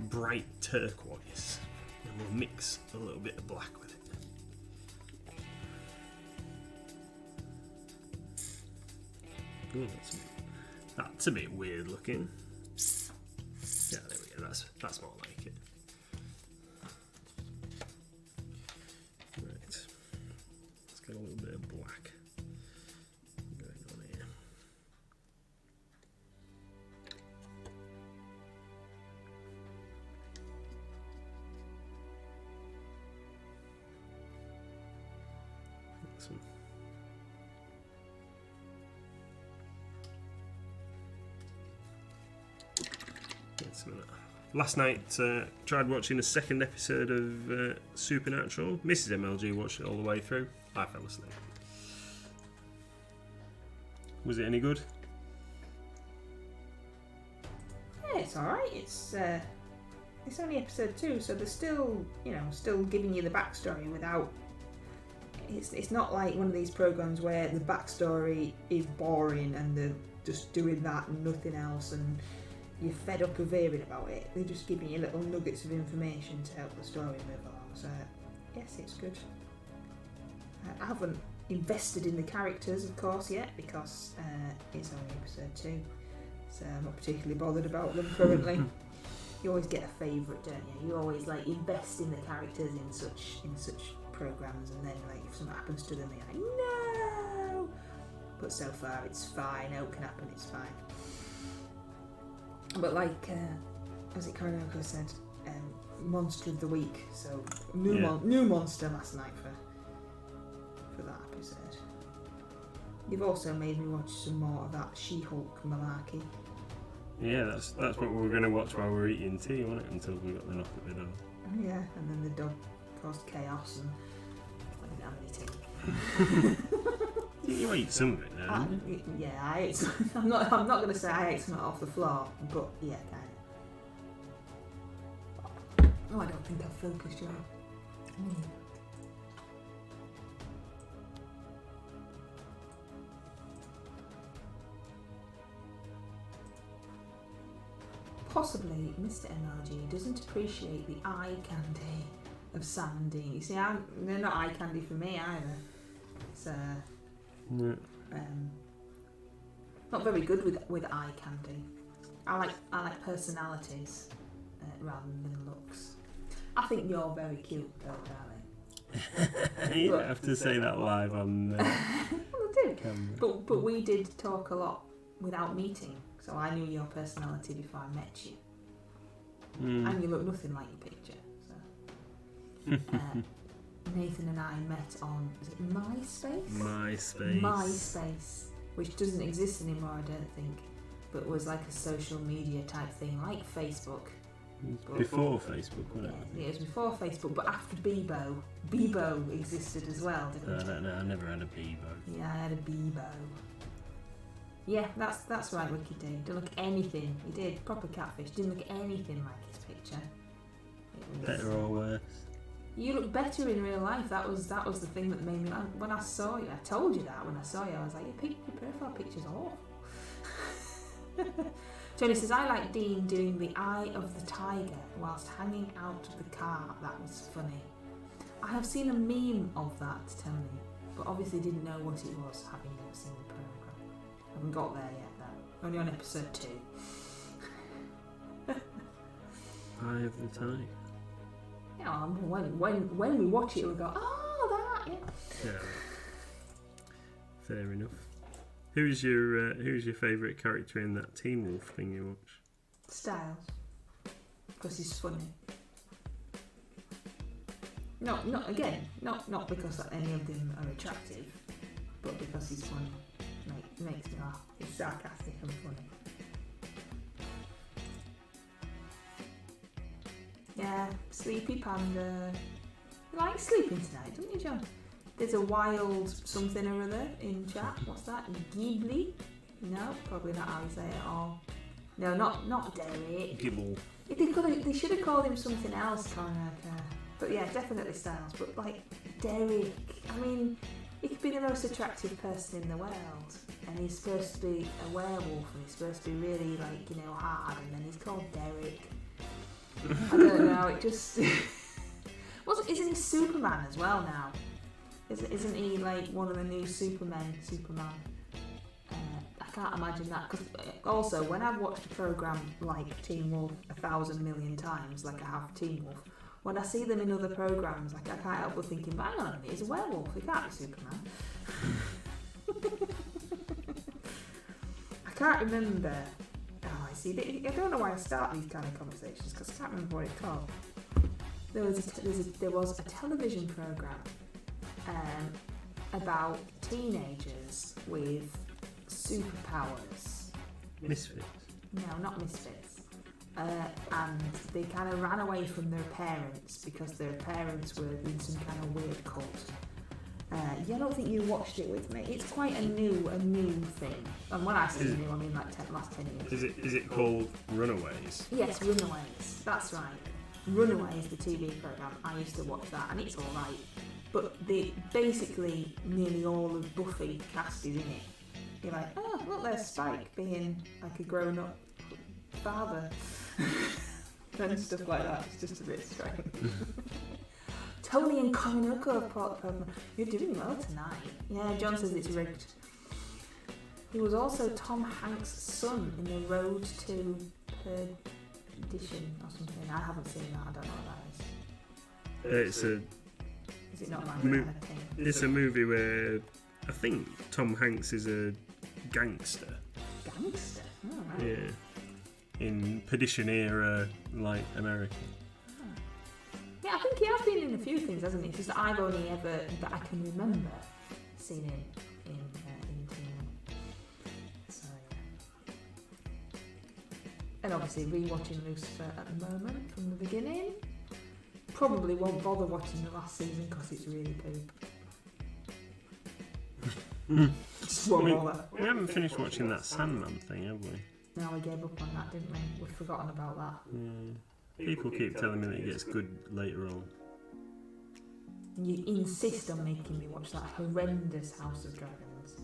Speaker 1: bright turquoise and we'll mix a little bit of black with it. Ooh, that's a bit weird looking. Yeah, there we go. That's more like it. Right. Let's get a little bit of black going on here. Some. Last night, tried watching the second episode of Supernatural. Mrs. MLG watched it all the way through. I fell asleep. Was it any good?
Speaker 2: Yeah, it's alright. It's only episode 2, so they're still giving you the backstory without. It's not like one of these programs where the backstory is boring and they're just doing that and nothing else, and you're fed up of hearing about it. They're just giving you little nuggets of information to help the story move along. So, yes, it's good. I haven't invested in the characters, of course, yet because it's only episode 2. So I'm not particularly bothered about them currently. You always get a favourite, don't you? You always invest in the characters in such programs, and then if something happens to them, you're like, no. But so far, it's fine. It can happen. It's fine. But as it Coronako said, Monster of the Week. So new monster last night for that episode. You've also made me watch some more of that She-Hulk malarkey.
Speaker 1: Yeah, that's what we were going to watch while we were eating tea, wasn't it? Until we got the knock at the door.
Speaker 2: Yeah, and then the dog caused chaos and I didn't have any tea.
Speaker 1: You ate some of it now, didn't you?
Speaker 2: Yeah, I ate some. I'm not going to say I ate some off the floor, but yeah, kind of. Oh, I don't think I've focused yet. Possibly Mr. MLG doesn't appreciate the eye candy of Sam and Dean. You see, they're not eye candy for me either. It's Not very good with eye candy. I like personalities rather than looks. I think you're very cute, though, darling.
Speaker 1: You don't have to say that live on
Speaker 2: well, I do.
Speaker 1: camera.
Speaker 2: But we did talk a lot without meeting, so I knew your personality before I met you. And you look nothing like your picture. So. Nathan and I met on, is it MySpace? MySpace, which doesn't exist anymore, I don't think, but was like a social media type thing, like Facebook.
Speaker 1: Before Facebook, wasn't it?
Speaker 2: Yeah, it was before Facebook, but after Bebo. Bebo existed as well, didn't it?
Speaker 1: I don't know, I never had a Bebo.
Speaker 2: Yeah, I had a Bebo. Yeah, that's right, Ricky D. Didn't look anything. He did, proper catfish. Didn't look anything like his picture.
Speaker 1: Better or worse?
Speaker 2: You look better in real life. That was the thing that made me. When I saw you, I told you that when I saw you, I was like, your profile picture's awful. Tony says, I like Dean doing the eye of the tiger whilst hanging out of the car. That was funny. I have seen a meme of that, Tony, but obviously didn't know what it was, having never seen the programme. I haven't got there yet, though. Only on episode 2.
Speaker 1: Eye of the tiger.
Speaker 2: Yeah, when we watch it, we go, oh, that, yeah.
Speaker 1: Yeah. Fair enough. Who's your favourite character in that Teen Wolf thing you watch?
Speaker 2: Styles, because he's funny. Not because any of them are attractive, but because he's funny. Makes me laugh. He's sarcastic and funny. Yeah, Sleepy Panda. You like sleeping tonight, don't you, John? There's a wild something or other in chat. What's that? Ghibli? No, probably not how you say it at all. No, not Derek.
Speaker 1: Gibble.
Speaker 2: They should have called him something else, Conrad. But yeah, definitely Styles. But like Derek, I mean, he could be the most attractive person in the world, and he's supposed to be a werewolf, and he's supposed to be really hard, and then he's called Derek. I don't know. It just isn't he Superman as well now? Isn't he like one of the new Superman? I can't imagine that, because also when I've watched a programme like Teen Wolf 1,000 million times, like I have Teen Wolf, when I see them in other programmes, like I can't help but thinking, hang on a minute, he's a werewolf, he can't be Superman. I can't remember. Oh, I see. I don't know why I start these kind of conversations, because I can't remember what it's called. There was a television programme about teenagers with superpowers.
Speaker 1: Misfits.
Speaker 2: No, not Misfits. And they kind of ran away from their parents because their parents were in some kind of weird cult. I don't think you watched it with me. It's quite a new thing. And when I say new, I mean like last 10 years.
Speaker 1: Is it called Runaways?
Speaker 2: Yes, Runaways. That's right. Runaways, the TV programme. I used to watch that, and it's all right. But basically nearly all of Buffy cast is in it. You're like, oh, look, there's Spike being like a grown-up father and stuff like that. It's just a bit strange. Tony and Kominoko have brought the program. You're doing well tonight. Yeah, John says it's rigged. He was also Tom Hanks' son in The Road to Perdition or something. I haven't seen that. I don't know what that is. Is it not my
Speaker 1: It's a movie where I think Tom Hanks is a gangster.
Speaker 2: Gangster? Oh, right.
Speaker 1: Yeah. In Perdition era, like American.
Speaker 2: Yeah, I think he has been in a few things, hasn't he? It's just that I've only ever, that I can remember, seen him in Teen. So, yeah. And obviously rewatching Lucifer at the moment from the beginning. Probably won't bother watching the last season because it's really poop.
Speaker 1: We haven't finished watching that Sandman thing, have we?
Speaker 2: No, we gave up on that, didn't we? We've forgotten about that.
Speaker 1: Yeah. People keep telling me that it gets good later on.
Speaker 2: You insist on making me watch that horrendous House of Dragons.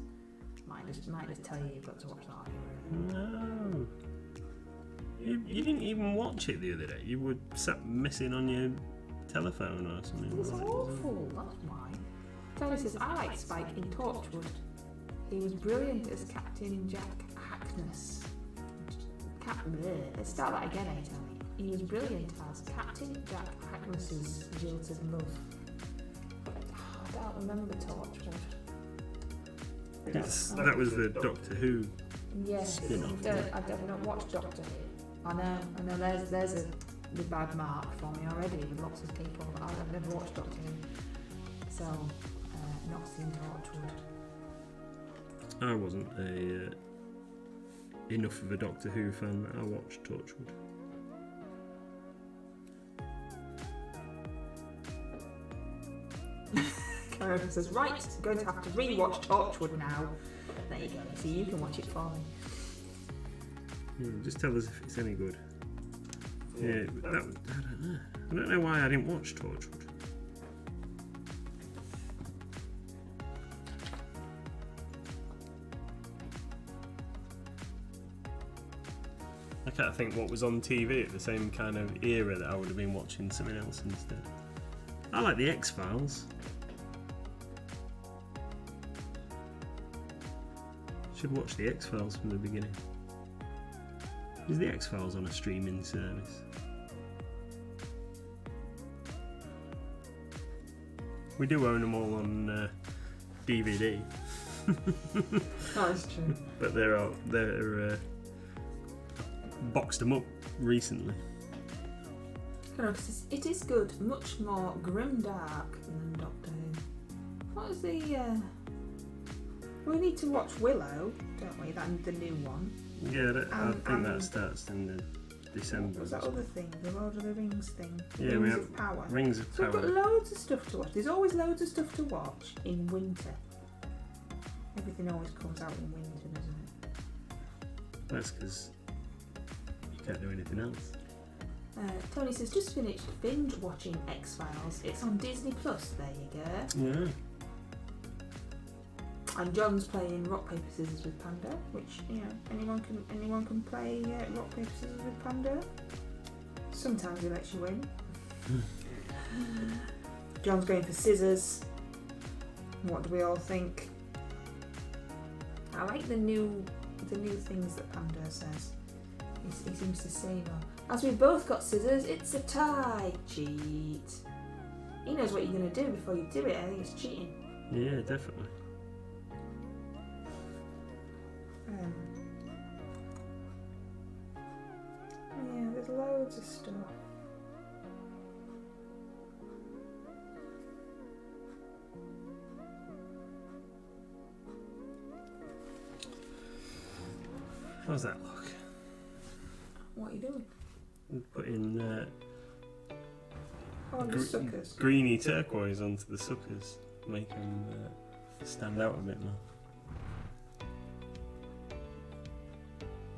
Speaker 2: Might just tell you you've got to watch that.
Speaker 1: No. You didn't even watch it the other day. You were sat messing on your telephone or something.
Speaker 2: It was awful, that's why. Tony says, I like Spike in Torchwood. He was brilliant as Captain Jack weakness. Let's start that again, Tony. He was brilliant as Captain Jack Harkness's jilted love. I don't remember Torchwood.
Speaker 1: That was the Doctor Who
Speaker 2: Yes,
Speaker 1: spin-off.
Speaker 2: I've not watched Doctor Who. I know. There's the bad mark for me already with lots of people. I've never watched Doctor Who, so not seen Torchwood.
Speaker 1: I wasn't enough of a Doctor Who fan that I watched Torchwood.
Speaker 2: Karen says, right, I'm going to have to re-watch Torchwood now. There you go, so you can watch it for me.
Speaker 1: Just tell us if it's any good. Yeah, I don't know. I don't know why I didn't watch Torchwood. I can't think what was on TV at the same kind of era that I would have been watching something else instead. I like the X-Files. Should watch the X-Files from the beginning. Is the X-Files on a streaming service? We do own them all on DVD.
Speaker 2: That is true.
Speaker 1: But they're boxed them up recently.
Speaker 2: It is good, much more grimdark than Doctor Who. What was the? We need to watch Willow, don't we? That the new one.
Speaker 1: Yeah, I think that starts in December.
Speaker 2: What was that other thing? The Lord of the Rings thing.
Speaker 1: Yeah,
Speaker 2: Rings of Power.
Speaker 1: Rings of
Speaker 2: So
Speaker 1: Power.
Speaker 2: we've got loads of stuff to watch. There's always loads of stuff to watch in winter. Everything always comes out in winter, doesn't it?
Speaker 1: That's because you can't do anything else.
Speaker 2: Tony says, just finished binge watching X-Files. It's on Disney Plus. There you go.
Speaker 1: Yeah.
Speaker 2: And John's playing rock paper scissors with Panda, which anyone can play rock paper scissors with Panda. Sometimes he lets you win. John's going for scissors. What do we all think? I like the new things that Panda says. He seems to say them. As we've both got scissors, it's a tie. Cheat. He knows what you're going to do before you do it. I think it's cheating.
Speaker 1: Yeah, definitely.
Speaker 2: Yeah, there's loads of stuff.
Speaker 1: How's that look?
Speaker 2: What are you doing?
Speaker 1: Put in
Speaker 2: The suckers.
Speaker 1: greeny turquoise onto the suckers, make them stand out a bit more.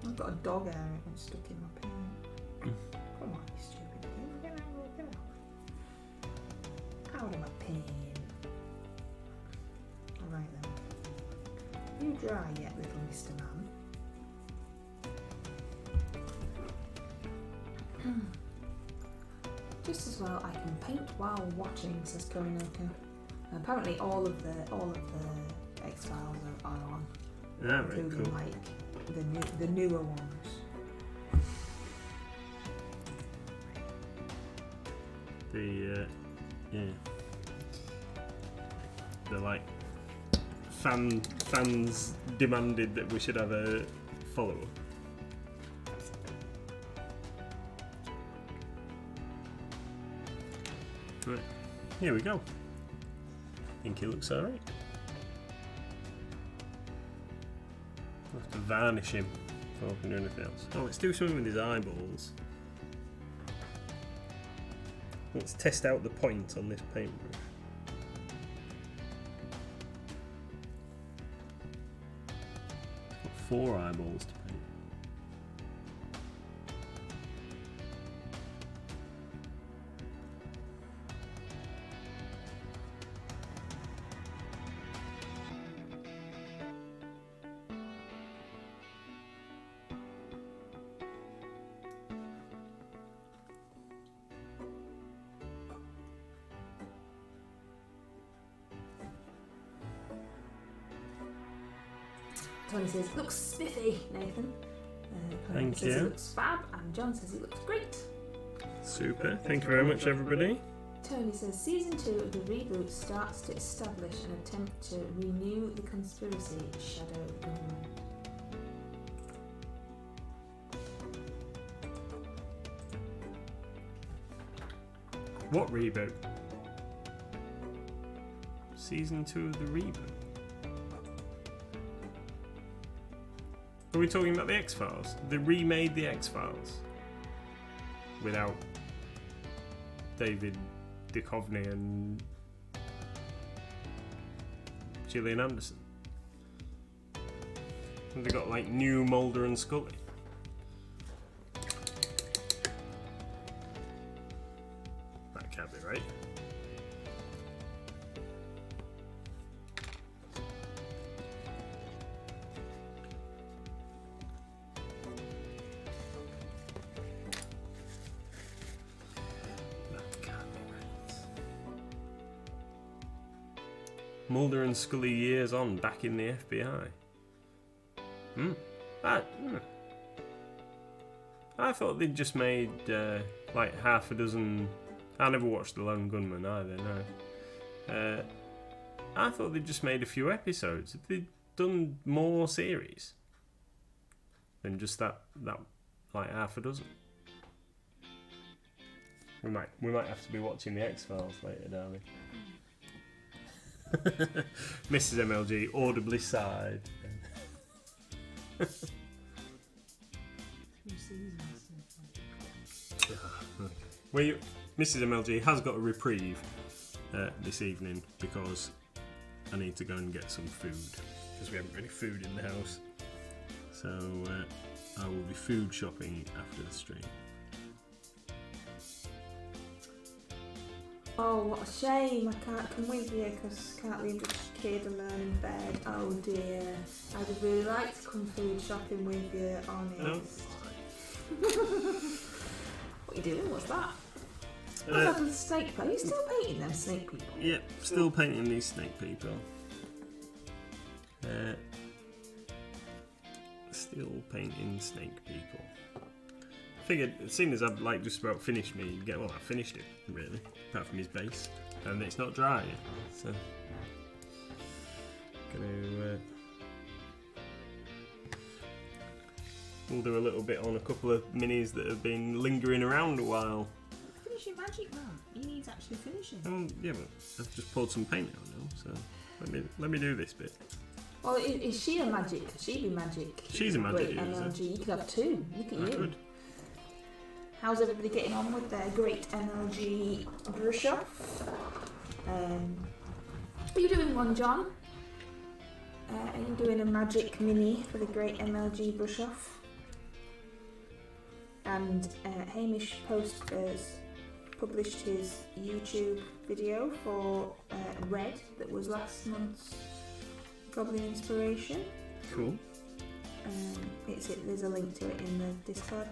Speaker 2: I've got a dog hair stuck in my pen. Come on, you stupid thing. Get out of my pen. Alright then. You dry yet, little Mr. Man? Just as well I can paint while watching, says Korinoka. Apparently all of the X-Files are on.
Speaker 1: Yeah, very
Speaker 2: including
Speaker 1: cool.
Speaker 2: like the newer ones.
Speaker 1: They're like fans demanded that we should have a follow-up. Right, here we go. I think he looks alright. We'll have to varnish him before we can do anything else. Oh, let's do something with his eyeballs. Let's test out the point on this paintbrush. It's got 4 eyeballs to paint.
Speaker 2: Tony says, looks spiffy, Nathan.
Speaker 1: Thank
Speaker 2: says
Speaker 1: you.
Speaker 2: It looks fab, and John says it looks great.
Speaker 1: Super. Thank you very much, everybody.
Speaker 2: Tony says season 2 of the reboot starts to establish an attempt to renew the conspiracy Shadow Gunman.
Speaker 1: What reboot? Season 2 of the reboot. Are we talking about the X-Files? They remade the X-Files without David Duchovny and Gillian Anderson. And they got like new Mulder and Scully. That can't be right. Mulder and Scully years on, back in the FBI. I thought they'd just made like half a dozen. I never watched The Lone Gunman either, no. I thought they'd just made a few episodes. Have they done more series than just that like half a dozen? We might have to be watching the X-Files later, darling. Mrs. MLG audibly sighed. Well, Mrs. MLG has got a reprieve this evening because I need to go and get some food because we haven't got any food in the house. So I will be food shopping after the stream.
Speaker 2: Oh, what a shame. I can't come with you because I can't leave the kid alone in bed. Oh dear. I'd have really liked to come food shopping with you, honest. What are you doing? What's that? What's that with the snake people? Are you still painting them snake people?
Speaker 1: Yep, still painting these snake people. Still painting snake people. Figured, seeing as I've like just about finished I finished it really, apart from his base, and it's not dry yet, so we'll do a little bit on a couple of minis that have been lingering around a while.
Speaker 2: Finish your magic, man. You need to actually finish it.
Speaker 1: Yeah, but I've just poured some paint on now, so let me do this bit.
Speaker 2: Well, is she a magic? She be magic.
Speaker 1: She's a magic user.
Speaker 2: MLG. You could have two. Look at
Speaker 1: I
Speaker 2: you.
Speaker 1: could.
Speaker 2: How's everybody getting on with their great MLG brush off? Are you doing one, John? Are you doing a magic mini for the great MLG brush off? And Hamish has published his YouTube video for Red that was last month's Goblin Inspiration.
Speaker 1: Cool.
Speaker 2: There's a link to it in the Discord.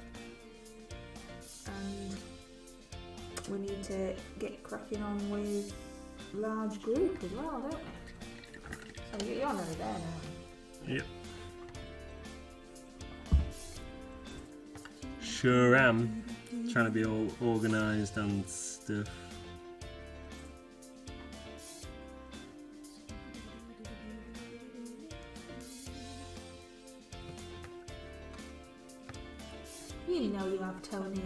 Speaker 2: And we need to get cracking on with large group as well, don't we? So you're nearly there now.
Speaker 1: Yep. Sure am. Trying to be all organised and stuff.
Speaker 2: You know you have, Tony.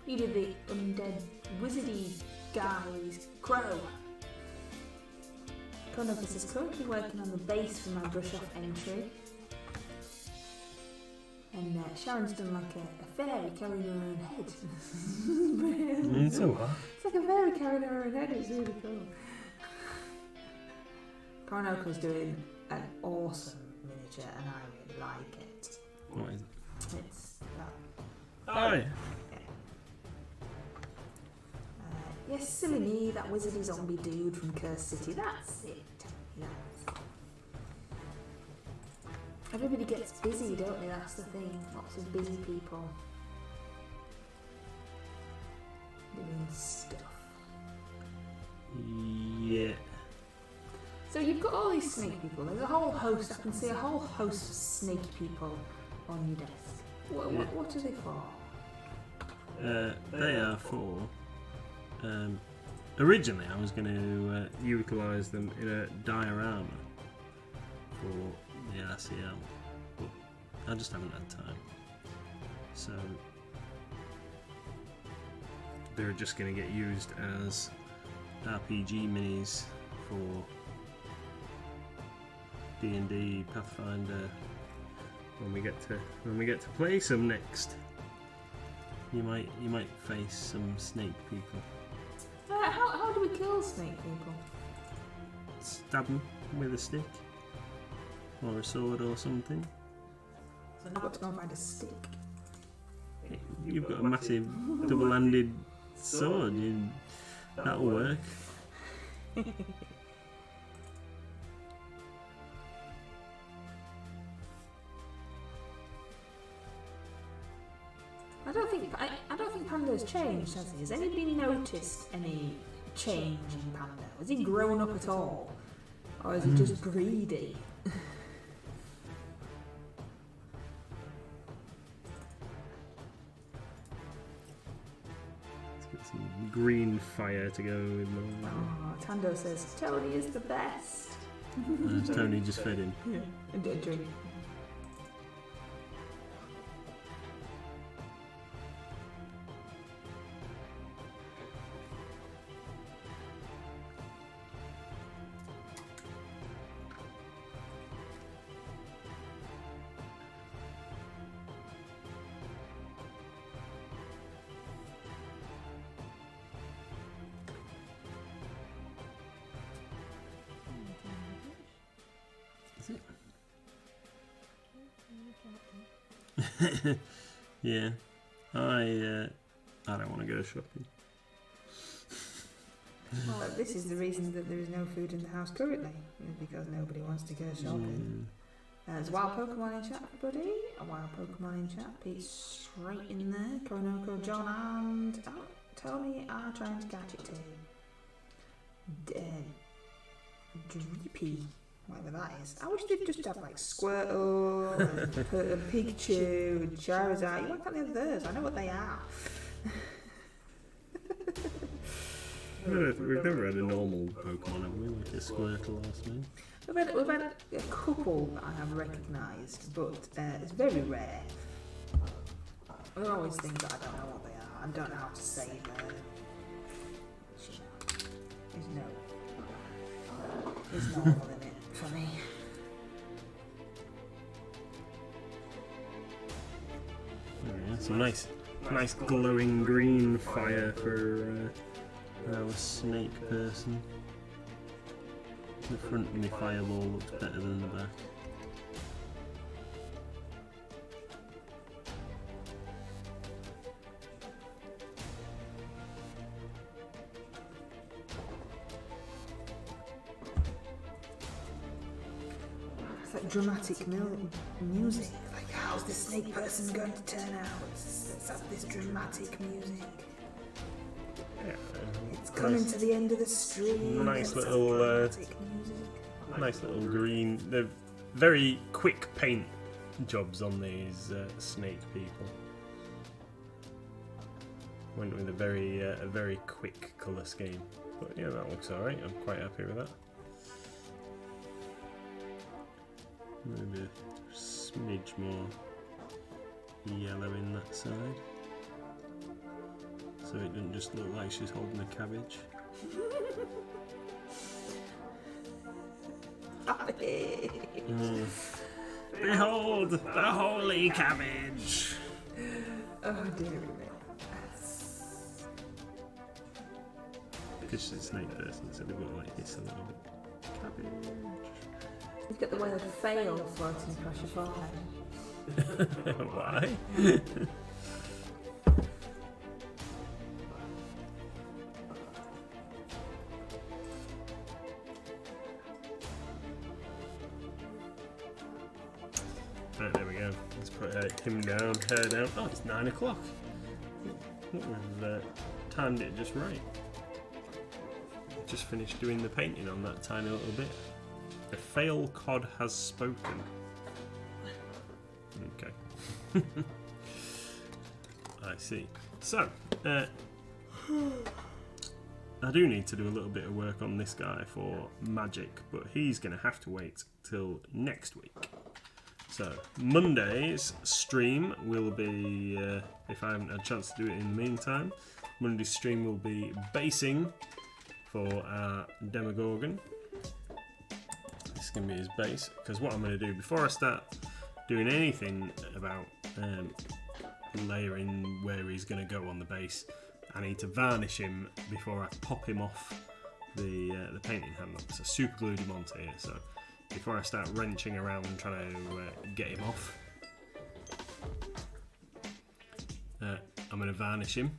Speaker 2: You did the undead wizardy guy with his crow. Conocus is currently working on the base for my brush off entry. And Sharon's done like a fairy carrying her own head.
Speaker 1: So what?
Speaker 2: It's like a fairy carrying her own head, it's really cool. Conoco's doing an awesome miniature and I really like it.
Speaker 1: What is it?
Speaker 2: It's that.
Speaker 1: Oh yeah.
Speaker 2: Yes, silly me, that wizardy zombie dude from Cursed City, that's it. Yes. Everybody gets busy, don't they? That's the thing. Lots of busy people doing stuff.
Speaker 1: Yeah.
Speaker 2: So you got all these snake people. There's a whole host. I can see a whole host of snake people on your desk. What are they for?
Speaker 1: They are for. Originally, I was going to utilise them in a diorama for the RCL, but I just haven't had time. So they're just going to get used as RPG minis for D&D Pathfinder when we get to play some next. You might face some snake people.
Speaker 2: How do we kill snake people?
Speaker 1: Stab them with a stick or a sword or something.
Speaker 2: So I've got to go and find a stick.
Speaker 1: You've got a massive double-handed sword. That'll work.
Speaker 2: I don't think Panda's changed, has he? Has anybody noticed any change in Panda? Has he grown up at all? Or is he just greedy?
Speaker 1: Let's get some green fire to go with my...
Speaker 2: Oh, Tando says Tony is the best.
Speaker 1: Tony just fed him.
Speaker 2: Yeah, and a drink.
Speaker 1: Yeah, I don't want to go shopping.
Speaker 2: Well, this is the reason that there is no food in the house currently, because nobody wants to go shopping. There's a wild Pokemon in chat, everybody. A wild Pokemon in chat. Pete's straight in there. Koronoko, John, and Tony are trying to catch it too. Dreepy. Whatever that is. I wish they'd just have like Squirtle, and Pikachu, and Charizard. Why can't they have those? I know what they are.
Speaker 1: We've never had a normal Pokemon, have we? Like a Squirtle or something.
Speaker 2: We've had a couple that I have recognised, but it's very rare. There are always things that I don't know what they are. I don't know how to say them. There's normal in it for me.
Speaker 1: Yeah, some nice glowing green fire for our snake person. The front of my fireball looks better than the back.
Speaker 2: It's like dramatic music. Like, how's the snake person going to turn out? Let's have this dramatic music.
Speaker 1: Yeah,
Speaker 2: It's coming to the end of the street.
Speaker 1: Nice little green. They're very quick paint jobs on these snake people. Went with a very quick colour scheme, but yeah, that looks alright. I'm quite happy with that. Maybe a smidge more yellow in that side, so it doesn't just look like she's holding a cabbage. Behold the holy cabbage!
Speaker 2: Oh dear me.
Speaker 1: Because she's a snake person, so they've got to like hiss a little bit. Cabbage.
Speaker 2: You've got the word fail floating across your forehead.
Speaker 1: Why? Right, there we go. Let's put him down, her down. Oh, it's 9 o'clock. We've timed it just right. Just finished doing the painting on that tiny little bit. The fail cod has spoken. Okay. I see. So, I do need to do a little bit of work on this guy for magic, but he's going to have to wait till next week. So, Monday's stream will be, if I haven't had a chance to do it in the meantime, Monday's stream will be basing for our Demogorgon. This is going to be his base, because what I'm going to do before I start doing anything about layering where he's going to go on the base, I need to varnish him before I pop him off the painting handle. So super glued him onto here. So before I start wrenching around and trying to get him off, I'm going to varnish him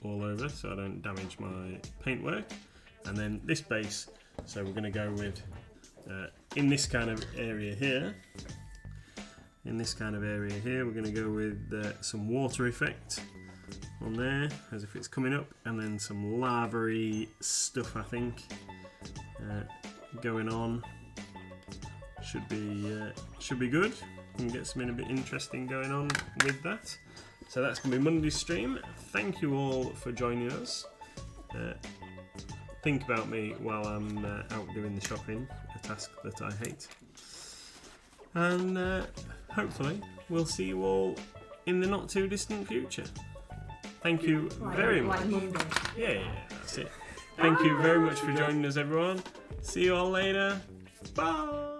Speaker 1: all over so I don't damage my paintwork. And then this base, so we're going to go with in this kind of area here. In this kind of area here, we're going to go with some water effect on there, as if it's coming up, and then some lava-y stuff, I think, going on. Should be good. We can get something a bit interesting going on with that. So that's going to be Monday's stream. Thank you all for joining us. Think about me while I'm out doing the shopping, a task that I hate. And hopefully we'll see you all in the not too distant future. Thank you very much. Yeah, that's it. Thank you very much for joining us, everyone. See you all later. Bye.